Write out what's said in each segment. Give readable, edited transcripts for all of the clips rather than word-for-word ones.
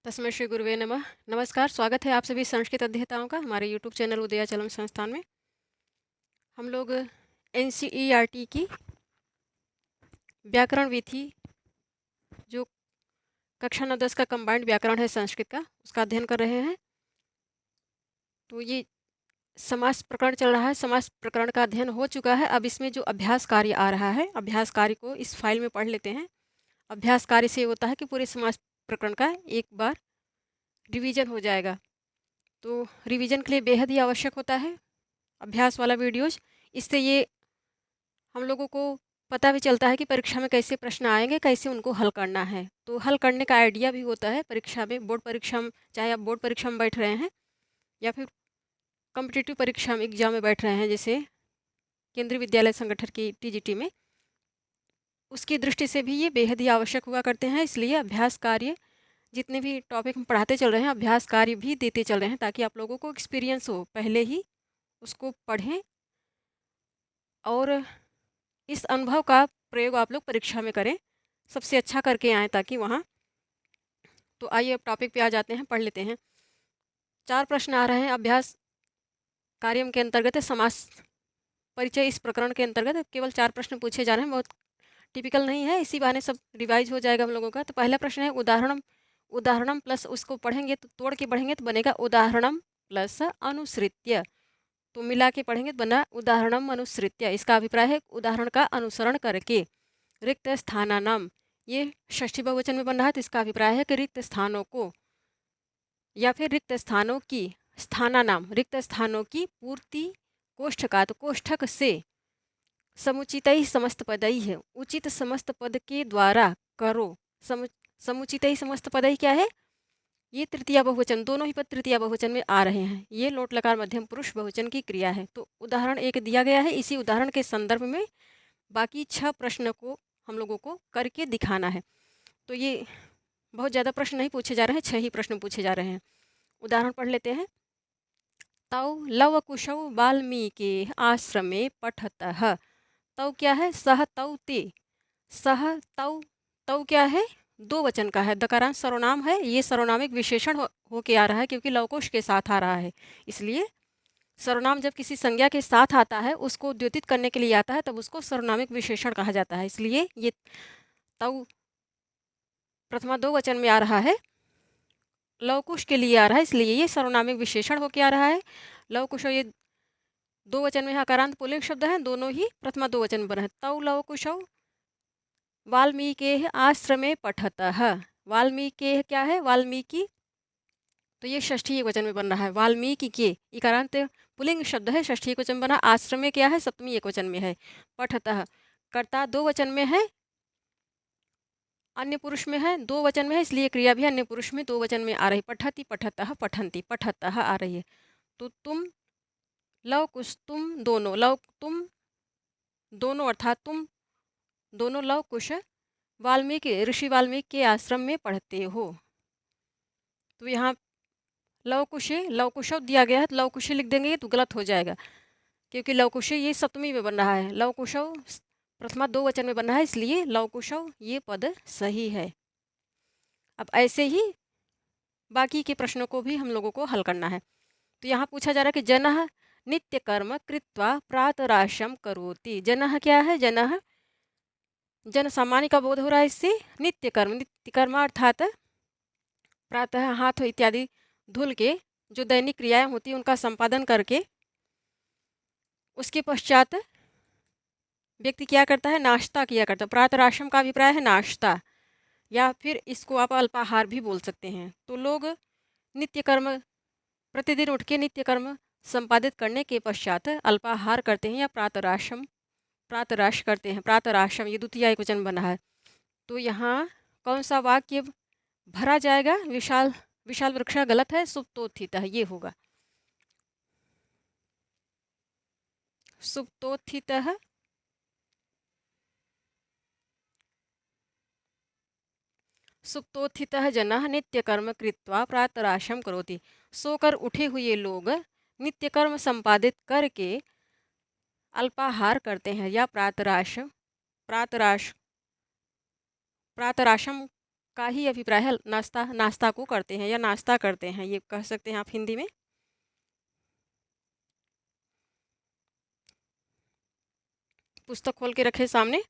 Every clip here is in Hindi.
तस्मै श्री गुरुवे नमः। नमस्कार, स्वागत है आप सभी संस्कृत अध्येताओं का हमारे यूट्यूब चैनल उदयाचलम संस्थान में। हम लोग एनसीईआरटी की व्याकरण विधि, जो कक्षा 9-10 का कंबाइंड व्याकरण है संस्कृत का, उसका अध्ययन कर रहे हैं। तो ये समास प्रकरण चल रहा है। समास प्रकरण का अध्ययन हो चुका है। अब इसमें जो अभ्यास कार्य आ रहा है, अभ्यास कार्य को इस फाइल में पढ़ लेते हैं। अभ्यास कार्य से होता है कि पूरे समास प्रकरण का एक बार रिवीजन हो जाएगा। तो रिवीजन के लिए बेहद ही आवश्यक होता है अभ्यास वाला वीडियोज। इससे ये हम लोगों को पता भी चलता है कि परीक्षा में कैसे प्रश्न आएंगे, कैसे उनको हल करना है। तो हल करने का आइडिया भी होता है परीक्षा में, बोर्ड परीक्षा में, चाहे आप बोर्ड परीक्षा में बैठ रहे हैं या फिर कॉम्पिटिटिव परीक्षा में एग्जाम में बैठ रहे हैं, जैसे केंद्रीय विद्यालय संगठन की टीजीटी में, उसकी दृष्टि से भी ये बेहद ही आवश्यक हुआ करते हैं। इसलिए अभ्यास कार्य, जितने भी टॉपिक हम पढ़ाते चल रहे हैं, अभ्यास कार्य भी देते चल रहे हैं ताकि आप लोगों को एक्सपीरियंस हो, पहले ही उसको पढ़ें और इस अनुभव का प्रयोग आप लोग परीक्षा में करें, सबसे अच्छा करके आएँ ताकि वहाँ। तो आइए अब टॉपिक पे आ जाते हैं, पढ़ लेते हैं। 4 प्रश्न आ रहे हैं अभ्यास कार्यम के अंतर्गत। समास परिचय इस प्रकरण के अंतर्गत केवल 4 प्रश्न पूछे जा रहे हैं, बहुत टिपिकल नहीं है, इसी बहाने सब रिवाइज हो जाएगा हम लोगों का। तो पहला प्रश्न है उदाहरणम। उदाहरणम प्लस उसको पढ़ेंगे तो तोड़ के पढ़ेंगे तो बनेगा उदाहरणम प्लस अनुसृत्य। तो मिला के पढ़ेंगे तो बना उदाहरणम अनुसृत्य। इसका अभिप्राय है उदाहरण का अनुसरण करके। रिक्त स्थानानाम, ये षष्ठी बहुवचन में बन रहा है, तो इसका अभिप्राय है कि रिक्त स्थानों को या फिर रिक्त स्थानों की, स्थानानाम रिक्त स्थानों की पूर्ति कोष्ठकात, कोष्ठक से समुचितई समस्त पदई है, उचित समस्त पद के द्वारा करो। समुचितई समस्त पदई क्या है? ये तृतीया बहुवचन, दोनों ही पद तृतीया बहुवचन में आ रहे हैं। ये लोट लकार मध्यम पुरुष बहुवचन की क्रिया है। तो उदाहरण एक दिया गया है, इसी उदाहरण के संदर्भ में बाकी 6 प्रश्न को हम लोगों को करके दिखाना है। तो ये बहुत ज़्यादा प्रश्न नहीं पूछे जा रहे हैं, 6 ही प्रश्न पूछे जा रहे हैं। उदाहरण पढ़ लेते हैं। तौ लवकुशौ वाल्मीकि आश्रमे पठतः। तौ क्या है? सह तौ ते। सह तौ, तौ क्या है? 2 वचन का है, दकारांश सर्वनाम है। ये सर्वनामिक विशेषण होके आ रहा है क्योंकि लवकुश के साथ आ रहा है, इसलिए सर्वनाम जब किसी संज्ञा के साथ आता है, उसको द्योतित करने के लिए आता है, तब उसको सर्वनामिक विशेषण कहा जाता है। इसलिए ये तौ प्रथमा 2 वचन में आ रहा है, लवकुश के लिए आ रहा है, इसलिए ये सर्वनामिक विशेषण होके आ रहा है। लवकुश ये 2 वचन में हकारांत पुल्लिंग शब्द है, दोनों ही प्रथमा 2 वचन में बना है। तौ लवकुशौ वाल्मीकि आश्रमे पठतः। वाल्मीकि क्या है? वाल्मीकि, तो ये षष्ठी एकवचन में बन रहा है। वाल्मीकि के इकारांत पुल्लिंग शब्द है, षष्ठी एकवचन बना। आश्रमे क्या है? सप्तमी एकवचन में है। पठतः कर्ता 2 वचन में है, अन्य पुरुष में है, 2 वचन में है, इसलिए क्रिया भी अन्य पुरुष में 2 वचन में आ रही। पठति, पठतः, पठन्ति, पठतः आ रही है। तो तुम, लव कुश, तुम दोनों, लव तुम दोनों अर्थात तुम दोनों लव कुश वाल्मीकि, ऋषि वाल्मीकि के आश्रम में पढ़ते हो। तो यहाँ लवकुशे, लवकुशव दिया गया है, तो लवकुशे लिख देंगे तो गलत हो जाएगा, क्योंकि लवकुशे ये सप्तमी में बन रहा है, लवकुशव प्रथमा 2 वचन में बन रहा है, इसलिए लवकुशव ये पद सही है। अब ऐसे ही बाकी के प्रश्नों को भी हम लोगों को हल करना है। तो यहाँ पूछा जा रहा है कि जनः नित्य कर्म कृत्वा प्रातराशम करोति। जनः क्या है? जनः जन सामान्य का बोध हो रहा है इससे। नित्य कर्म, नित्य कर्म अर्थात प्रातः हाथ इत्यादि धुल के जो दैनिक क्रियाएं होती हैं उनका संपादन करके उसके पश्चात व्यक्ति क्या करता है? नाश्ता किया करता है। प्रातराशम का अभिप्राय है नाश्ता, या फिर इसको आप अल्पाहार भी बोल सकते हैं। तो लोग नित्य कर्म, प्रतिदिन उठ के नित्य कर्म संपादित करने के पश्चात अल्पाहार करते हैं या प्रातराशम, प्रातराश करते हैं। प्रातराशम ये द्वितीय एकवचन बना है। तो यहाँ कौन सा वाक्य भरा जाएगा? विशाल, विशाल वृक्ष गलत है, सुप्तोत्थितः ये होगा। सुप्तोत्थितः, सुप्तोत्थितः जनः नित्यकर्म कृत्वा प्रातराशम करोति। सोकर उठे हुए लोग नित्यकर्म संपादित करके अल्पाहार करते हैं या प्रातराश, प्रातराश, प्रातराशम का ही अभिप्राय है। नाश्ता, नाश्ता को करते हैं या नाश्ता करते हैं, ये कह सकते हैं आप हिंदी में। पुस्तक खोल के रखे सामने।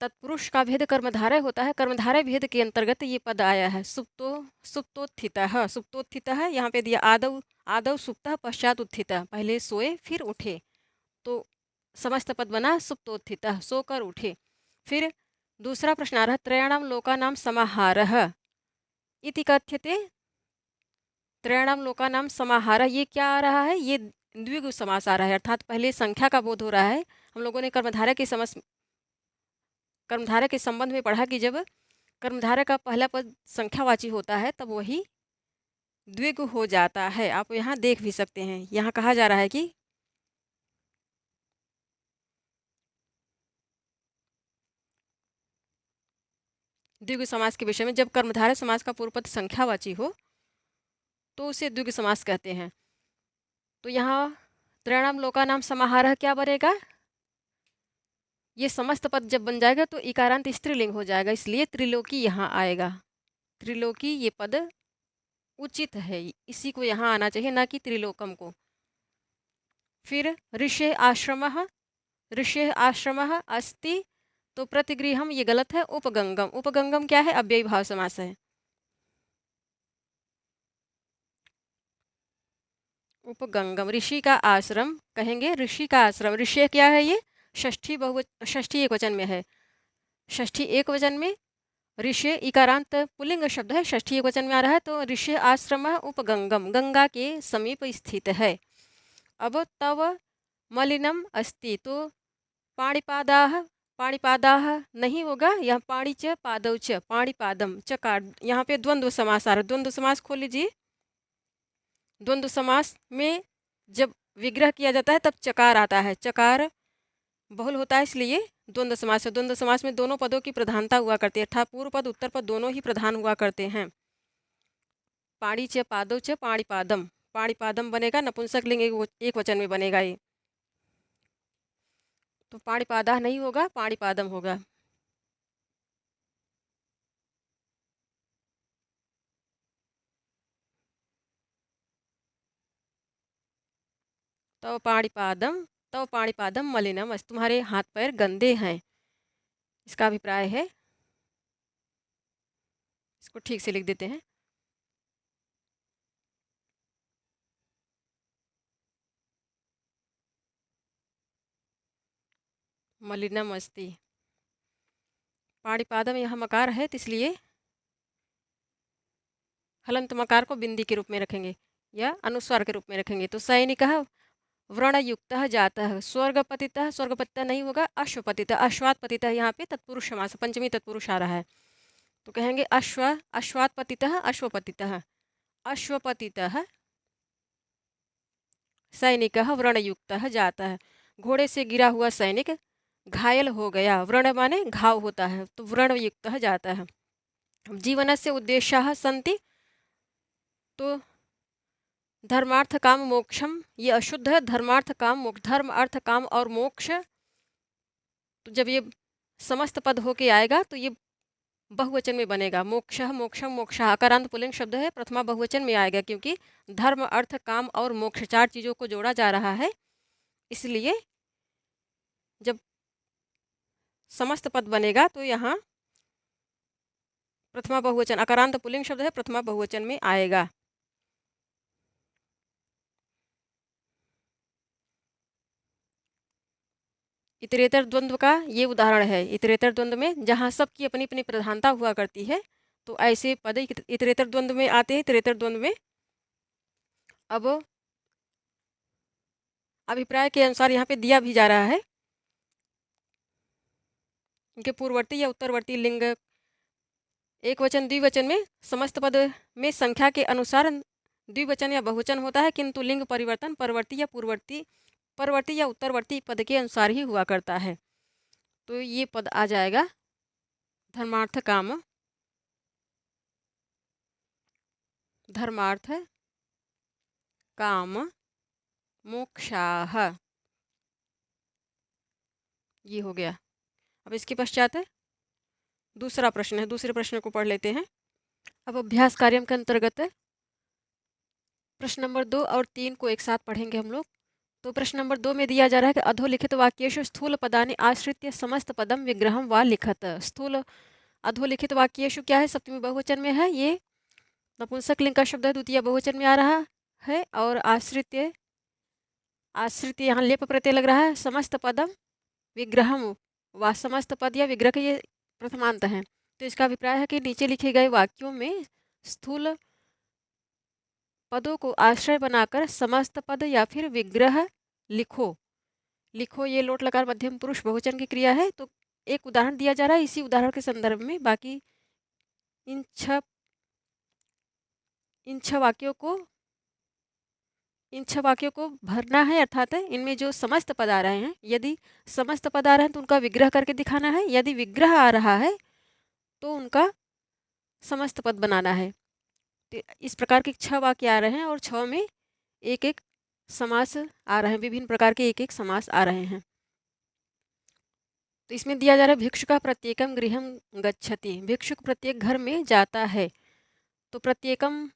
तत्पुरुष का भेद कर्मधारय होता है। कर्मधारय भेद के अंतर्गत ये पद आया है। सुप्तोत्थितः, सुप्तोत्थितः यहाँ पे दिया। आदौ, आदौ सुप्तः पश्चात उत्थितः, पहले सोए फिर उठे, तो समस्त पद बना सुप्तोत्थितः, सोकर उठे। फिर दूसरा प्रश्न आ रहा है, त्रयाणाम लोकानाम समाहारः इति कथ्यते। त्रयाणाम लोकानाम समाहारः, ये क्या आ रहा है? ये द्विगु समास आ रहा है, अर्थात पहले संख्या का बोध हो रहा है। हम लोगों ने कर्मधारय के संबंध में पढ़ा कि जब कर्मधारय का पहला पद संख्यावाची होता है तब वही द्विगु हो जाता है। आप यहाँ देख भी सकते हैं, यहाँ कहा जा रहा है कि द्विगु समास के विषय में, जब कर्मधारय समास का पूर्व पद संख्यावाची हो तो उसे द्विगु समास कहते हैं। तो यहाँ त्रयाणाम लोकानाम समाहारः क्या बनेगा? ये समस्त पद जब बन जाएगा तो इकारांत स्त्रीलिंग हो जाएगा, इसलिए त्रिलोकी यहाँ आएगा। त्रिलोकी ये पद उचित है, इसी को यहाँ आना चाहिए, ना कि त्रिलोकम को। फिर ऋषे आश्रमः, ऋषे आश्रमः अस्ति, तो प्रतिगृहम ये गलत है। उपगंगम, उपगंगम क्या है? अव्ययी भाव समास है। उपगंगम, ऋषि का आश्रम कहेंगे, ऋषि का आश्रम। ऋषि क्या है? ये षष्ठी षष्ठी एक वचन में है। षष्ठी एक वचन में ऋषि इकारांत पुल्लिंग शब्द है, षष्ठी एक वचन में आ रहा है, तो ऋषि आश्रम उपगंगम, गंगा के समीप स्थित है। अब तव मलिनम अस्ति, तो पाणिपादाह, पाणिपादाह नहीं होगा, यहाँ पाणी च पादौ च, पाणिपादम चकार, यहाँ पे द्वंद्व समास आ रहा है। द्वंद्व समास खोल लीजिए। द्वंद्व समास में जब विग्रह किया जाता है तब चकार आता है, चकार बहुल होता है, इसलिए द्वंद्व समास है। द्वंद्व समास में दोनों पदों की प्रधानता हुआ करती है, अर्थात पूर्व पद उत्तर पद दोनों ही प्रधान हुआ करते हैं। पाणी च पादौ च पाणिपादम, पाणिपादम बनेगा, नपुंसक लिंग एक वचन में बनेगा ये, तो पाणिपादा नहीं होगा, पाणिपादम होगा। तो पाणिपादम, तो पाणिपादम मलिनम, तुम्हारे हाथ पैर गंदे हैं, इसका अभिप्राय है। इसको ठीक से लिख देते हैं। मलिनम अस्ति, पाणिपादम यहाँ मकार है, तो इसलिए हलंत मकार को बिंदी के रूप में रखेंगे या अनुस्वार के रूप में रखेंगे। तो सैनिकः व्रणयुक्तः जातः, स्वर्गपतितः, स्वर्गपतितः नहीं होगा, अश्वपतितः, अश्वात्पतितः, यहाँ पे तत्पुरुष समास, पंचमी तत्पुरुष आ रहा है, तो कहेंगे अश्वात्पतितः, अश्वपतितः, अश्वपतितः सैनिकः व्रणयुक्तः जातः, घोड़े से गिरा हुआ सैनिक घायल हो गया। व्रण माने घाव होता है, तो व्रणयुक्तः जाता है। जीवनस्य उद्देश्याः सन्ति, तो धर्मार्थ काम मोक्षम, ये अशुद्ध है। धर्मार्थ काम मोक्ष, धर्म अर्थ काम और मोक्ष, तो जब ये समस्त पद होके आएगा तो ये बहुवचन में बनेगा। मोक्षः, मोक्षम, मोक्षः अकारांत पुल्लिंग शब्द है, प्रथमा बहुवचन में आएगा, क्योंकि धर्म अर्थ काम और मोक्ष चार चीज़ों को जोड़ा जा रहा है, इसलिए जब समस्त पद बनेगा तो यहाँ प्रथमा बहुवचन, अकारांत पुल्लिंग शब्द है, प्रथमा बहुवचन में आएगा। इतरेतर द्वंद्व का ये उदाहरण है। इतरेतर द्वंद्व में जहाँ सबकी अपनी अपनी प्रधानता हुआ करती है, तो ऐसे पद इतरेतर द्वंद्व में आते हैं। इतरेतर द्वंद्व में अब अभिप्राय के अनुसार यहाँ पे दिया भी जा रहा है, इनके पूर्ववर्ती या उत्तरवर्ती लिंग एक वचन द्विवचन में समस्त पद में संख्या के अनुसार द्विवचन या बहुवचन होता है, किंतु लिंग परिवर्तन परवर्ती या परवर्ती या उत्तरवर्ती पद के अनुसार ही हुआ करता है। तो ये पद आ जाएगा धर्मार्थ काम धर्मार्थ काम मोक्षाः। ये हो गया। अब इसके पश्चात दूसरा प्रश्न है, दूसरे प्रश्न को पढ़ लेते हैं। अब अभ्यास कार्यक्रम के अंतर्गत प्रश्न नंबर 2 और 3 को एक साथ पढ़ेंगे हम लोग। तो प्रश्न नंबर 2 में दिया जा रहा है कि अधोलिखित वाक्येषु स्थूल पदानि आश्रित्य समस्त पदम विग्रहम वा लिखत। स्थूल अधोलिखित वाक्येषु क्या है, सप्तमी बहुवचन में है, ये नपुंसक लिंग का शब्द है, द्वितीय बहुवचन में आ रहा है। और आश्रित्य, आश्रित यहाँ लेप प्रत्यय लग रहा है। समस्त पदम विग्रहम व समस्त पद या विग्रह के ये प्रथमांत हैं। तो इसका अभिप्राय है कि नीचे लिखे गए वाक्यों में स्थूल पदों को आश्रय बनाकर समस्त पद या फिर विग्रह लिखो। लिखो ये लोट लकार मध्यम पुरुष बहुवचन की क्रिया है। तो एक उदाहरण दिया जा रहा है, इसी उदाहरण के संदर्भ में बाकी इन छह वाक्यों को भरना है। अर्थात इनमें जो समस्त पद आ रहे हैं, यदि समस्त पद आ रहे हैं तो उनका विग्रह करके दिखाना है, यदि विग्रह आ रहा है तो उनका समस्त पद बनाना है। तो इस प्रकार के 6 वाक्य आ रहे हैं और 6 में एक एक समास आ रहे हैं, विभिन्न प्रकार के एक एक समास आ रहे हैं। तो इसमें दिया जा रहा है भिक्षुका प्रत्येकम गृहम गच्छति, भिक्षुक प्रत्येक घर में जाता है। तो प्रत्येकम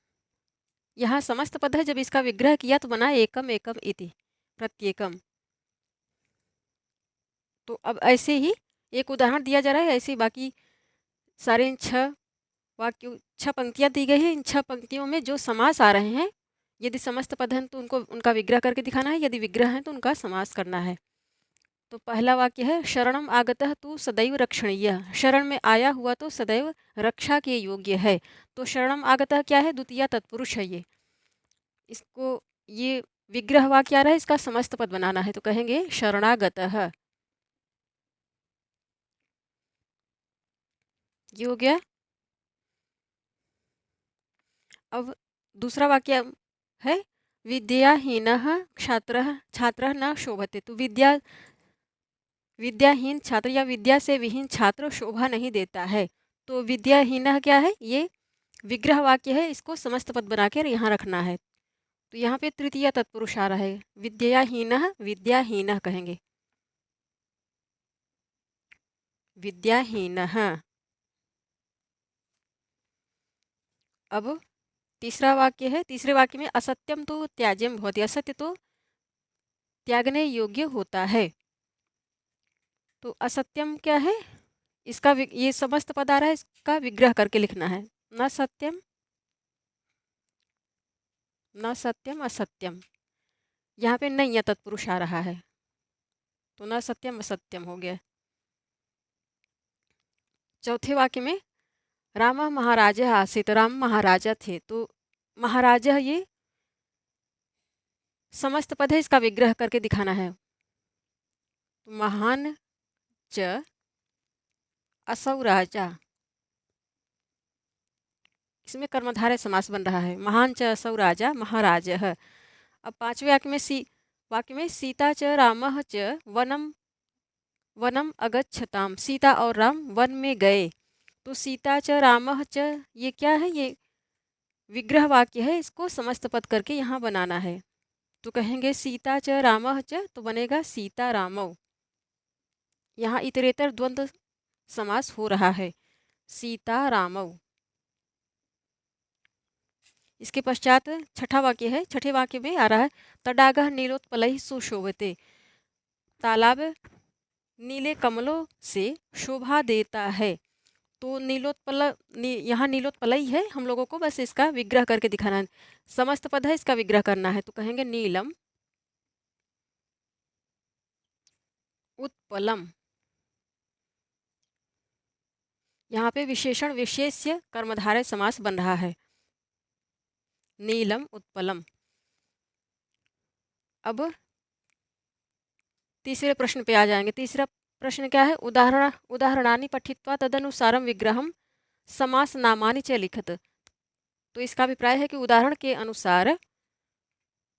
यहाँ समस्त पद है, जब इसका विग्रह किया तो बना एकम एकम इति, प्रत्येकम। तो अब ऐसे ही एक उदाहरण दिया जा रहा है, ऐसे ही बाकी सारे इन 6 वाक्यों 6 पंक्तियाँ दी गई हैं। इन 6 पंक्तियों में जो समास आ रहे हैं, यदि समस्त पद हैं तो उनको उनका विग्रह करके दिखाना है, यदि विग्रह हैं तो उनका समास करना है। तो पहला वाक्य है शरणम आगतः तू सदैव रक्षणीय, शरण में आया हुआ तो सदैव रक्षा के योग्य है। तो शरणम आगतः क्या है, द्वितीय तत्पुरुष है ये। इसको ये विग्रह वाक्य आ रहा है, इसका समस्त पद बनाना है। तो कहेंगे शरणागतः, ये हो गया। अब दूसरा वाक्य है विद्याहीनः छात्रः छात्रः न शोभते। तो विद्याहीन छात्र या विद्या से विहीन छात्र शोभा नहीं देता है। तो विद्याहीनः क्या है, ये विग्रह वाक्य है, इसको समस्त पद बनाकर यहाँ रखना है। तो यहाँ पे तृतीय तत्पुरुष आ रहा है, विद्याहीनः विद्याहीनः कहेंगे, विद्याहीनः। अब तीसरा वाक्य है, तीसरे वाक्य में असत्यम तो त्याज्यम भवति, असत्य तो त्यागने योग्य होता है। तो असत्यम क्या है, इसका ये समस्त पद आ रहा है, इसका विग्रह करके लिखना है। न सत्यम न सत्यम असत्यम, यहाँ पे नहीं तत्पुरुष आ रहा है, तो न सत्यम असत्यम हो गया। चौथे वाक्य में राम महाराजा आसीत, राम महाराजा थे। तो महाराजा ये समस्त पद है, इसका विग्रह करके दिखाना है। तो महान च असौ राजा, इसमें कर्मधारय समास बन रहा है, महान च असौ राजा महाराजः। अब पांचवें वाक्य में सीता च रामः च वनम अगच्छताम, सीता और राम वन में गए। तो सीता च रामः च ये क्या है, ये विग्रह वाक्य है, इसको समस्त पद करके यहाँ बनाना है। तो कहेंगे सीता च रामः च, तो बनेगा सीता रामौ। यहाँ इतरेतर द्वंद्व समास हो रहा है, सीता रामौ। इसके पश्चात छठा वाक्य है, छठे वाक्य में आ रहा है तडागः नीलोत्पलैः सुशोभते, तालाब नीले कमलों से शोभा देता है। तो यहाँ नीलोत्पलई है, हम लोगों को बस इसका विग्रह करके दिखाना है, समस्त पद है, इसका विग्रह करना है। तो कहेंगे नीलम उत्पलम, यहाँ पे विशेषण विशेष्य कर्मधारय समास बन रहा है, नीलम उत्पलम। अब तीसरे प्रश्न पे आ जाएंगे। तीसरा प्रश्न क्या है, उदाहरणानि पठित्वा तदनुसारम विग्रहम समास नामानि च लिखत। तो इसका अभिप्राय है कि उदाहरण के अनुसार,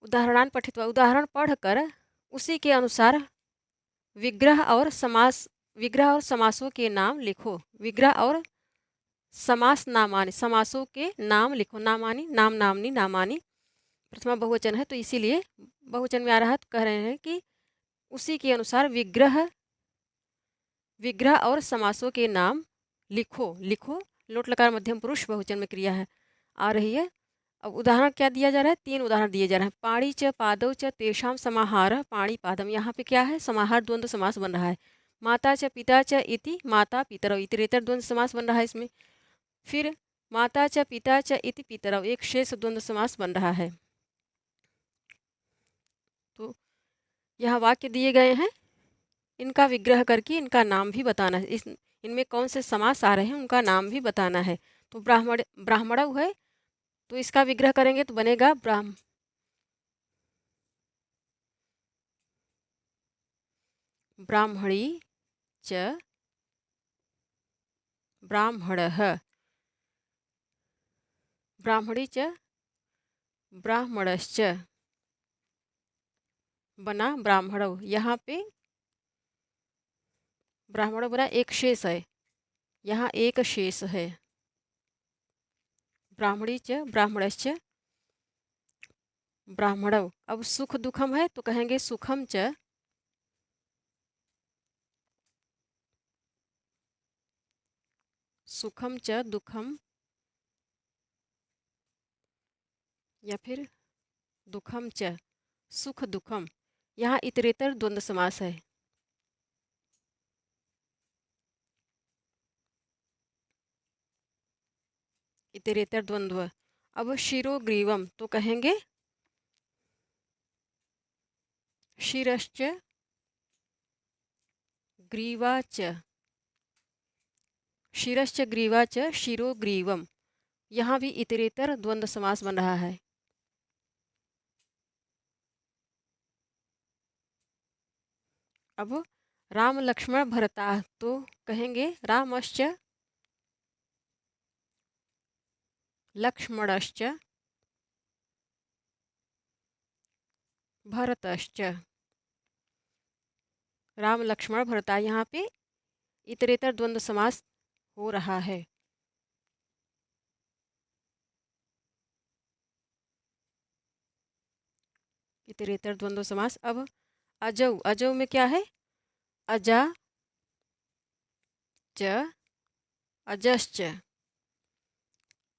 उदाहरणान पठित्वा उदाहरण पढ़कर उसी के अनुसार विग्रह और समासों के नाम लिखो। विग्रह और समास नामानि, समासों के नाम लिखो। नामानि नाम, नामनी, नामानि, प्रथमा बहुवचन है तो इसीलिए बहुवचन में आ रहा है। तो कह रहे हैं कि उसी के अनुसार विग्रह विग्रह और समासों के नाम लिखो। लिखो लोट लकार मध्यम पुरुष बहुवचन में क्रिया है आ रही है। अब उदाहरण क्या दिया जा रहा है? 3 उदाहरण दिए जा रहे हैं। पाणी च पादौ च तेषां समाहारः पाणी पादम, यहाँ पे क्या है? समाहार द्वंद्व समास बन रहा है। माता च पिता च इति माता पितरौ, इतरेतर द्वंद्व समास बन रहा है इसमें। फिर माता च पिता च इति पितरौ, एक शेष द्वंद्व समास बन रहा है। तो यह वाक्य दिए गए हैं, इनका विग्रह करके इनका नाम भी बताना है। इनमें कौन से समास आ रहे हैं उनका नाम भी बताना है। तो ब्राह्मणौ है तो इसका विग्रह करेंगे तो बनेगा ब्राह्मणी च ब्राह्मणः, ब्राह्मणी च ब्राह्मणश्च, बना ब्राह्मणौ। यहाँ पे ब्राह्मणौ बना एक शेष है, यहाँ एक शेष है। ब्राह्मणी च ब्राह्मणश्च ब्राह्मणौ। अब सुख दुखम है तो कहेंगे सुखम च, सुखम च दुखम, या फिर दुखम च सुख दुखम। यहाँ इतरेतर द्वंद्व समास है। इतरेतर द्वंद्व। अब शिरोग्रीवम तो कहेंगे शिरश्च ग्रीवा च, शिरश्च ग्रीवा च शिरोग्रीवम। यहाँ भी इतरेतर द्वंद्व समास बन रहा है। अब राम लक्ष्मण भरता तो कहेंगे रामश्च लक्ष्मणश्च भरतश्च। राम लक्ष्मण भरता, यहाँ पे इतरेतर द्वंद्व समास हो रहा है। इतरेतर द्वंद्व समास। अब अजौ, अजौ में क्या है? अजा च अजश्च,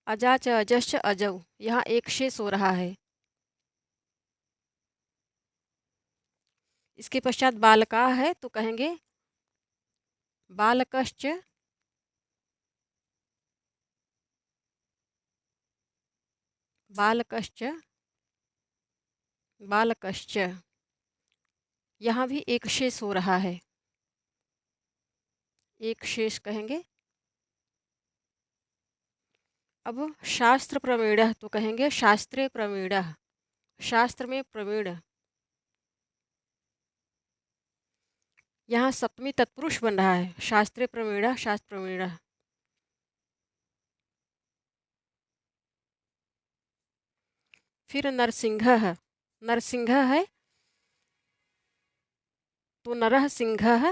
अजा च अजश्च अजौ, यहाँ एक शेष हो रहा है। इसके पश्चात बालका है तो कहेंगे बालकश्च बालकश्च बालकश्च, यहाँ भी एक शेष हो रहा है। एक शेष कहेंगे। अब शास्त्र प्रवीण तो कहेंगे शास्त्रे प्रवीण, शास्त्र में प्रवीण। यहाँ सप्तमी तत्पुरुष बन रहा है। शास्त्रे प्रवीण, शास्त्र प्रवीण। फिर नरसिंह है, नरसिंह है तो नरः सिंह है,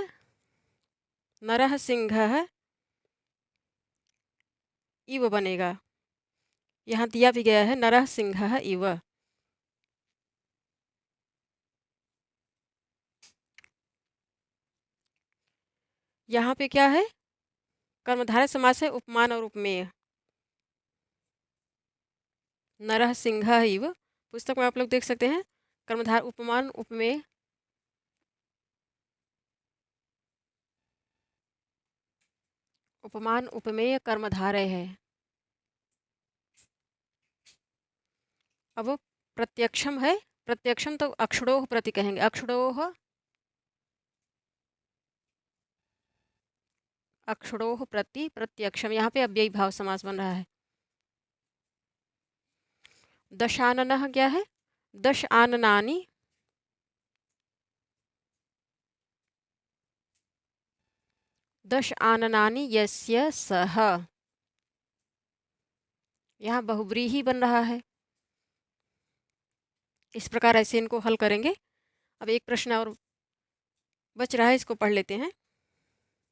नरः सिंह है इव बनेगा। यहाँ दिया भी गया है नरः सिंह है इव। यहाँ पे क्या है? कर्मधारय समास है, उपमान और उपमेय। नरः सिंह इव, पुस्तक में आप लोग देख सकते हैं कर्मधार उपमान उपमेय। उपमान उपमेय कर्मधारय है। अब प्रत्यक्षम है, प्रत्यक्षम तो अक्षरोह प्रति कहेंगे। अक्षरोह, अक्षरोह प्रति प्रत्यक्षम, यहाँ पे अव्ययी भाव समास बन रहा है। दशाननः क्या है? दश आननानि, दश आननानि यस्य सह, यहाँ बहुब्रीही बन रहा है। इस प्रकार ऐसे इनको हल करेंगे। अब एक प्रश्न और बच रहा है, इसको पढ़ लेते हैं।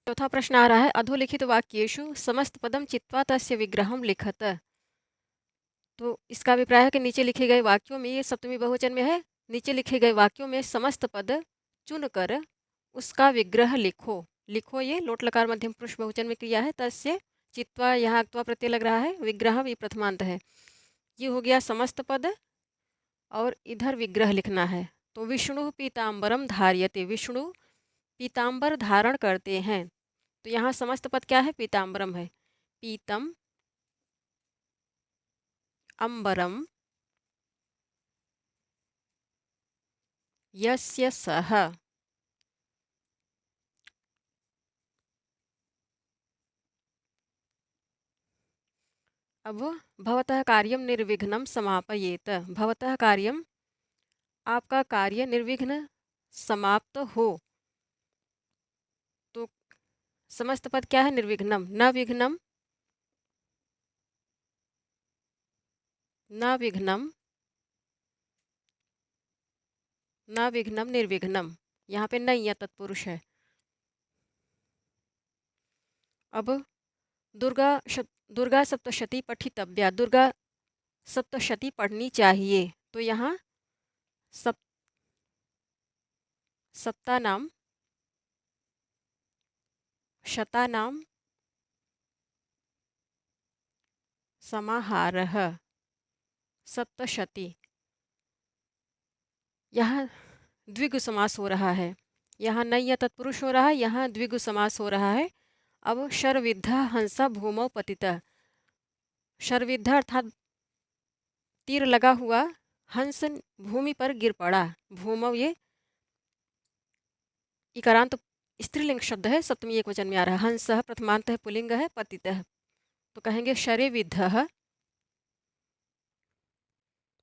चौथा प्रश्न आ रहा है, अधोलिखित वाक्येषु समस्त पदम चित्वा तस्य विग्रहम लिखत। तो इसका अभिप्राय है कि नीचे लिखे गए वाक्यों में, ये सप्तमी बहुवचन में है, नीचे लिखे गए वाक्यों में समस्त पद चुनकर उसका विग्रह लिखो। लिखो ये लोट लकार मध्यम पुरुष बहुवचन में क्रिया है, तस्य चित्वा यहाँ अक्त्वा प्रत्यय लग रहा है, विग्रह ये प्रथमांत है। ये हो गया समस्त पद और इधर विग्रह लिखना है। तो विष्णु पीताम्बरम धार्यते, विष्णु पीताम्बर धारण करते हैं। तो यहाँ समस्त पद क्या है, पीताम्बरम है। पीतम अंबरम यस्य सह। अब भवतः कार्यम निर्विघ्नं समापयेत, भवतः कार्यम आपका कार्य निर्विघ्न समाप्त हो। तो समस्त पद क्या है, निर्विघ्नम, न विघ्नम, न विघ्नम, न विघ्नम निर्विघ्नम, यहाँ पे नहीं है, तत्पुरुष है। अब दुर्गा सप्तशती पठितव्या, दुर्गा सप्तशती पढ़नी चाहिए। तो यहाँ सप्तानाम शतानाम समाहारः सप्तशती, यहाँ द्विगु समास हो रहा है, यहाँ नय्य तत्पुरुष हो रहा है, यहाँ द्विगु समास हो रहा है। अब शरविद्धा हंसा भूमौ पतितः, शरविद्धा अर्थात तीर लगा हुआ हंस भूमि पर गिर पड़ा। भूमौ ये इकारांत स्त्रीलिंग शब्द है, सप्तमी एकवचन में आ रहा है। हंस प्रथमांत है, पुल्लिंग है, पतितः। तो कहेंगे शरेविद्धः,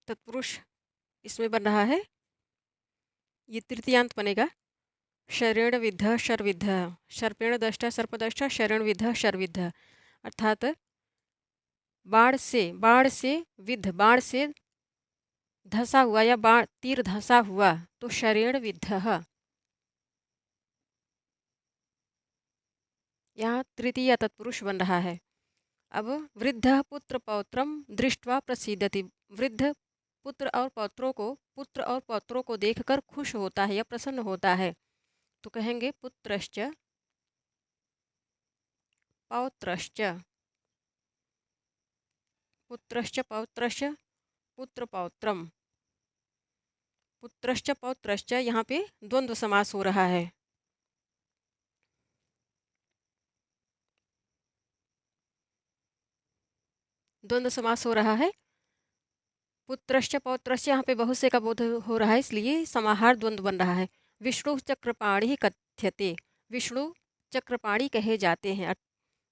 तत्पुरुष इसमें बन रहा है, ये तृतीयांत बनेगा। शरेण विद्ध शरविद्ध, शर्पेण दष्टा सर्पदष्टा शरेण विद्ध शरविद्ध, अर्थात बाण से विद्ध, बाण से धंसा हुआ या बाण तीर धंसा हुआ, तो शरेण विद्ध। यहाँ तृतीय तत्पुरुष बन रहा है। अब वृद्ध पुत्र पौत्रम दृष्ट्वा प्रसीदति, वृद्ध पुत्र और पौत्रों को देखकर खुश होता है या प्रसन्न होता है। तो कहेंगे पुत्रश्च पौत्रश्च, पुत्रश्च पौत्रश्च पुत्र पौत्रम, पुत्रश्च पौत्रश्च, यहाँ पे द्वंद्व समास हो रहा है। द्वंद्व समास हो रहा है, पुत्रश्च पौत्रश्च, यहाँ पे बहुत से का बोध हो रहा है, इसलिए समाहार द्वंद्व बन रहा है। विष्णु चक्रपाणी कथ्यते, विष्णु चक्रपाणी कहे जाते हैं।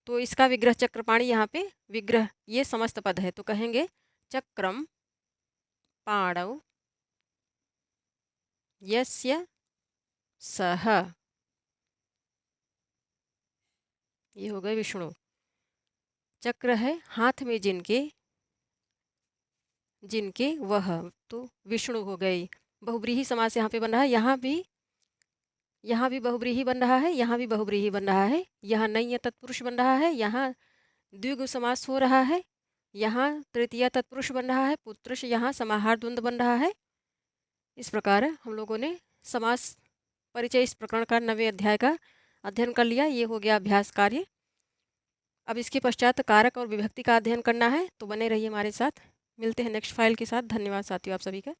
तो इसका विग्रह चक्रपाणी, यहाँ पे विग्रह ये समस्त पद है। तो कहेंगे चक्रम पाणौ यस्य सह, ये हो गए विष्णु। चक्र है हाथ में जिनके वह, तो विष्णु हो गई। बहुब्रीही समास यहाँ पे बन रहा है, यहाँ भी बहुब्रीही बन रहा है, यहाँ भी बहुब्रीही बन रहा है। यहाँ नय्य तत्पुरुष बन रहा है, यहाँ द्विगु समास हो रहा है, यहाँ तृतीय तत्पुरुष बन रहा है, पुत्रश, यहाँ समाहार द्वंद्व बन रहा है। इस प्रकार हम लोगों ने समास परिचय इस प्रकरण का 9वें अध्याय का अध्ययन कर लिया। ये हो गया अभ्यास कार्य। अब इसके पश्चात कारक और विभक्ति का अध्ययन करना है, तो बने रहिए हमारे साथ। मिलते हैं नेक्स्ट फाइल के साथ। धन्यवाद साथियों आप सभी का।